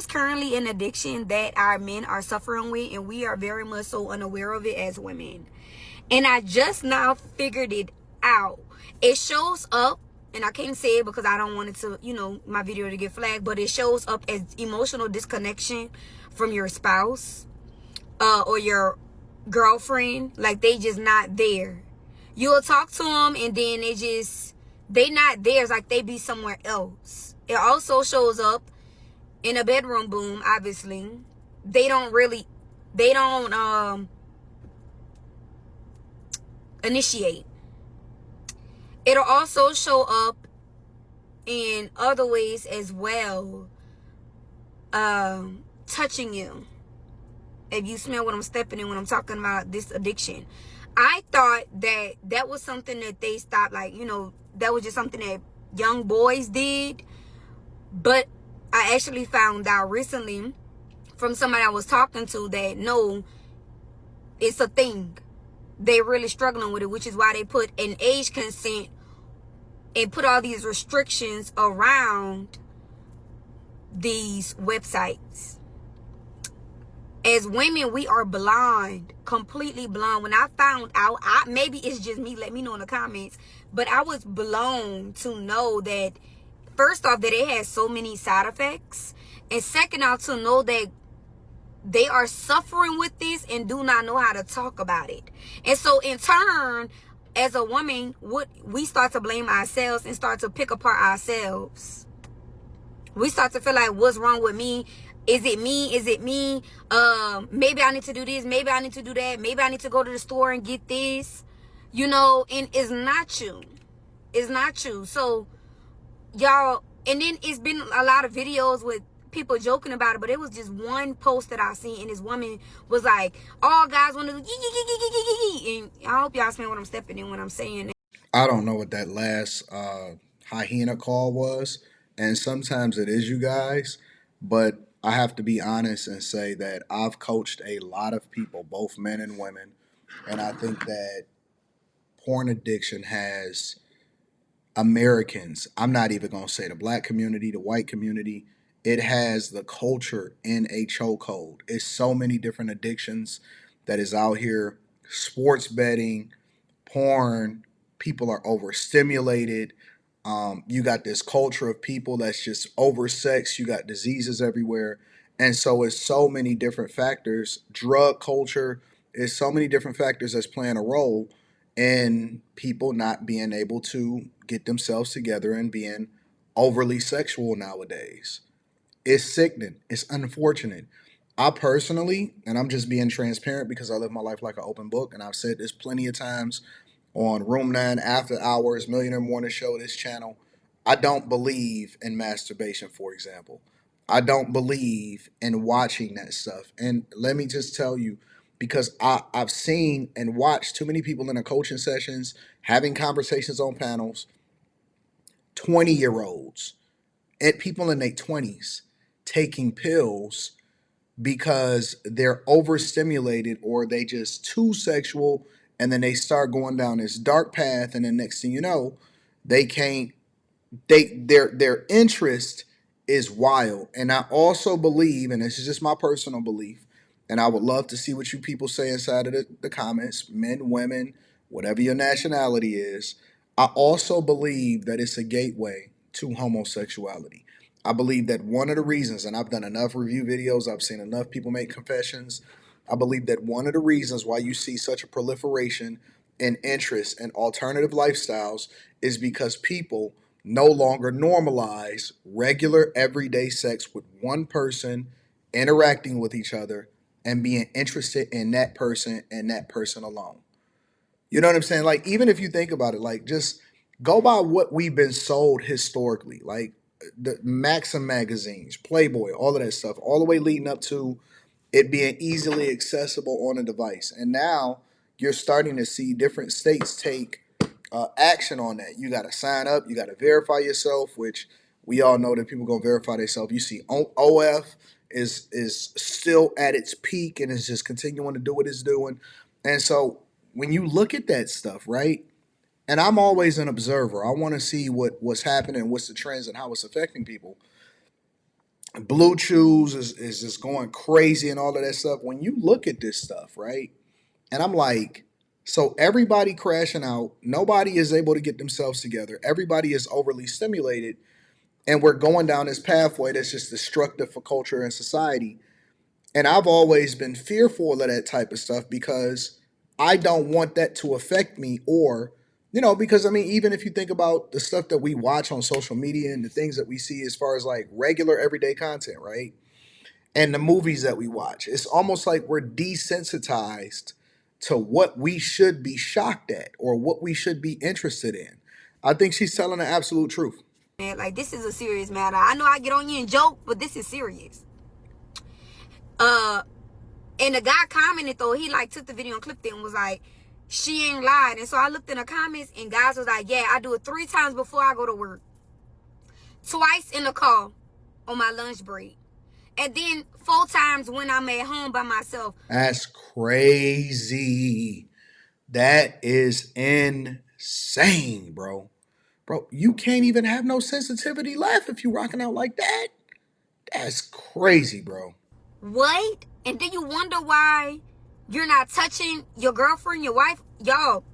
is currently an addiction that our men are suffering with, and we are very much so unaware of it as women. And I just now figured it out. It shows up, and I can't say it because I don't want it to, my video to get flagged, but it shows up as emotional disconnection from your spouse or your girlfriend. Like, they just not there. You'll talk to them, and then they not there. It's like they be somewhere else. It also shows up in a bedroom boom, obviously. They don't initiate. It'll also show up in other ways as well. Touching you. If you smell what I'm stepping in when I'm talking about this addiction. I thought that was something that they stopped, like, that was just something that young boys did. But I actually found out recently from somebody I was talking to that no, it's a thing. They're really struggling with it, which is why they put an age consent and put all these restrictions around these websites. As women, we are blind, completely blind. When I found out, maybe it's just me, let me know in the comments, but I was blown to know that, first off, that it has so many side effects, and second off, to know that they are suffering with this and do not know how to talk about it. And so in turn, as a woman, we start to blame ourselves and start to pick apart ourselves. We start to feel like, what's wrong with me? Is it me? Is it me? Maybe I need to do this. Maybe I need to do that. Maybe I need to go to the store and get this. And it's not you. It's not you. So, y'all, and then it's been a lot of videos with people joking about it, but it was just one post that I seen, and this woman was like, all guys want to do, and I hope y'all understand what I'm stepping in when I'm saying that. I don't know what that last hyena call was, and sometimes it is you guys, but I have to be honest and say that I've coached a lot of people, both men and women, and I think that porn addiction has Americans, I'm not even going to say the black community, the white community, it has the culture in a chokehold. It's so many different addictions that is out here. Sports betting, porn, people are overstimulated. You got this culture of people that's just oversexed. You got diseases everywhere. And so it's so many different factors. Drug culture is so many different factors that's playing a role in people not being able to get themselves together and being overly sexual nowadays. It's sickening. It's unfortunate. I personally, and I'm just being transparent because I live my life like an open book, and I've said this plenty of times on Room 9, After Hours, Millionaire Morning Show, this channel. I don't believe in masturbation, for example. I don't believe in watching that stuff. And let me just tell you, because I've seen and watched too many people in the coaching sessions, having conversations on panels, 20-year-olds, and people in their 20s taking pills because they're overstimulated or they just too sexual, and then they start going down this dark path, and then next thing you know, they can't their interest is wild. And I also believe, and this is just my personal belief, and I would love to see what you people say inside of the comments, men, women, whatever your nationality is. I also believe that it's a gateway to homosexuality. I believe that one of the reasons, and I've done enough review videos, I've seen enough people make confessions. I believe that one of the reasons why you see such a proliferation in interest in alternative lifestyles is because people no longer normalize regular everyday sex with one person interacting with each other and being interested in that person and that person alone. You know what I'm saying? Like, even if you think about it, like, just go by what we've been sold historically, like the Maxim magazines, Playboy, all of that stuff, all the way leading up to it being easily accessible on a device. And now you're starting to see different states take action on that. You got to sign up, you got to verify yourself, which we all know that people gonna verify themselves. You see, OF is still at its peak and is just continuing to do what it's doing. And so when you look at that stuff, right? And I'm always an observer. I want to see what's happening, what's the trends, and how it's affecting people. Blue Chews is just going crazy and all of that stuff. When you look at this stuff, right? And I'm like, so everybody crashing out, nobody is able to get themselves together. Everybody is overly stimulated, and we're going down this pathway that's just destructive for culture and society. And I've always been fearful of that type of stuff because I don't want that to affect me or because I mean, even if you think about the stuff that we watch on social media and the things that we see as far as like regular everyday content, right? And the movies that we watch, it's almost like we're desensitized to what we should be shocked at or what we should be interested in. I think she's telling the absolute truth. Man, like this is a serious matter. I know I get on you and joke, but this is serious. Uh, and the guy commented though, he like took the video and clipped it and was like, she ain't lied. And so I looked in the comments and guys was like, yeah, I do it 3 times before I go to work, twice in the car on my lunch break, and then 4 times when I'm at home by myself. That's crazy. That is insane, bro. Bro, you can't even have no sensitivity left if you rocking out like that. That's crazy, bro. What? And then you wonder why you're not touching your girlfriend, your wife? Y'all,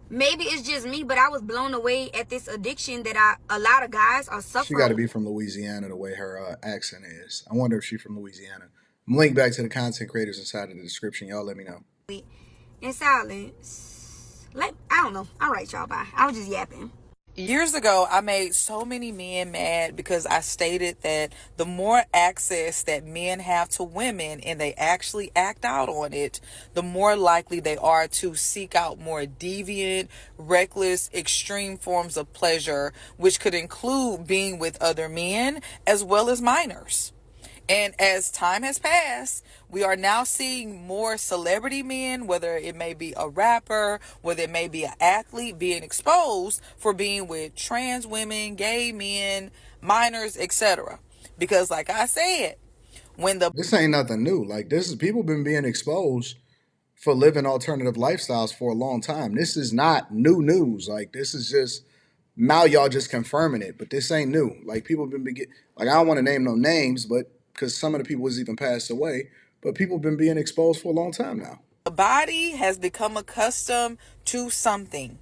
maybe it's just me, but I was blown away at this addiction that a lot of guys are She got to suffering. be from Louisiana the way her accent is. I wonder if she's from Louisiana. I'm linked back to the content creators inside of the description. Y'all let me know. In silence. I don't know. All right, y'all, bye. I was just yapping. Years ago, I made so many men mad because I stated that the more access that men have to women and they actually act out on it, the more likely they are to seek out more deviant, reckless, extreme forms of pleasure, which could include being with other men as well as minors. And as time has passed, we are now seeing more celebrity men, whether it may be a rapper, whether it may be an athlete, being exposed for being with trans women, gay men, minors, etc. Because like I said, when the This ain't nothing new. Like this is people been being exposed for living alternative lifestyles for a long time. This is not new news. Like this is just now y'all just confirming it, but this ain't new. Like people been like I don't want to name no names, but because some of the people has even passed away, but people been being exposed for a long time now. body has become accustomed to something,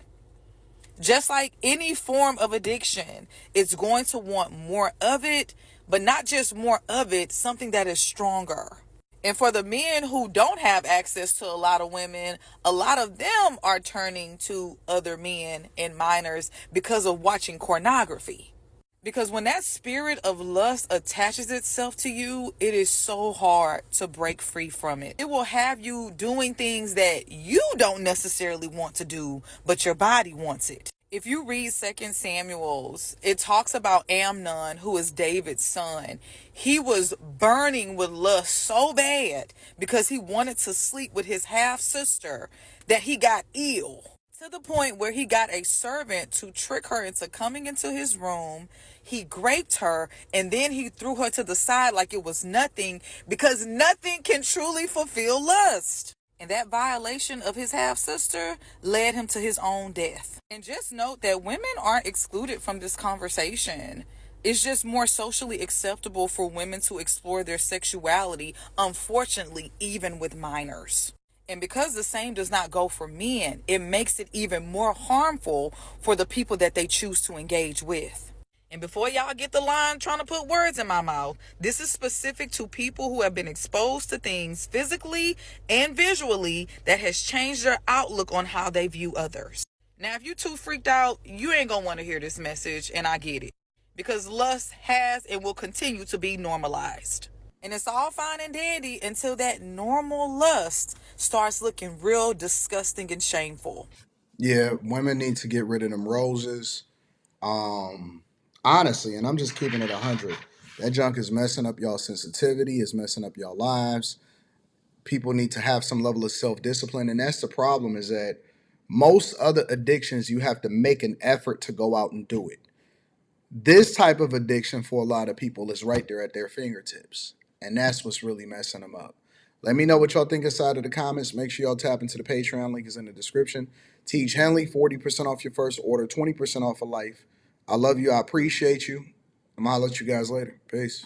just like any form of addiction, it's going to want more of it, but not just more of it, something that is stronger. And for the men who don't have access to a lot of women, a lot of them are turning to other men and minors because of watching pornography. Because when that spirit of lust attaches itself to you, it is so hard to break free from it. It will have you doing things that you don't necessarily want to do, but your body wants it. If you read 2 Samuel's, it talks about Amnon, who is David's son. He was burning with lust so bad because he wanted to sleep with his half sister that he got ill, to the point where he got a servant to trick her into coming into his room. He raped her and then he threw her to the side like it was nothing, because nothing can truly fulfill lust. And that violation of his half sister led him to his own death. And just note that women aren't excluded from this conversation. It's just more socially acceptable for women to explore their sexuality, unfortunately, even with minors. And because the same does not go for men, it makes it even more harmful for the people that they choose to engage with. And before y'all get the line trying to put words in my mouth, this is specific to people who have been exposed to things physically and visually that has changed their outlook on how they view others. Now, if you too freaked out, you ain't gonna want to hear this message, and I get it. Because lust has and will continue to be normalized. And it's all fine and dandy until that normal lust starts looking real disgusting and shameful. Yeah, women need to get rid of them roses. Honestly, and I'm just keeping it 100. That junk is messing up y'all sensitivity, is messing up y'all lives. People need to have some level of self-discipline, and that's the problem is that most other addictions you have to make an effort to go out and do it. This type of addiction for a lot of people is right there at their fingertips, and that's what's really messing them up. Let me know what y'all think inside of the comments. Make sure y'all tap into the Patreon link is in the description. Teach Henley 40% off your first order, 20% off for life. I love you. I appreciate you. I'm gonna holler at you guys later. Peace.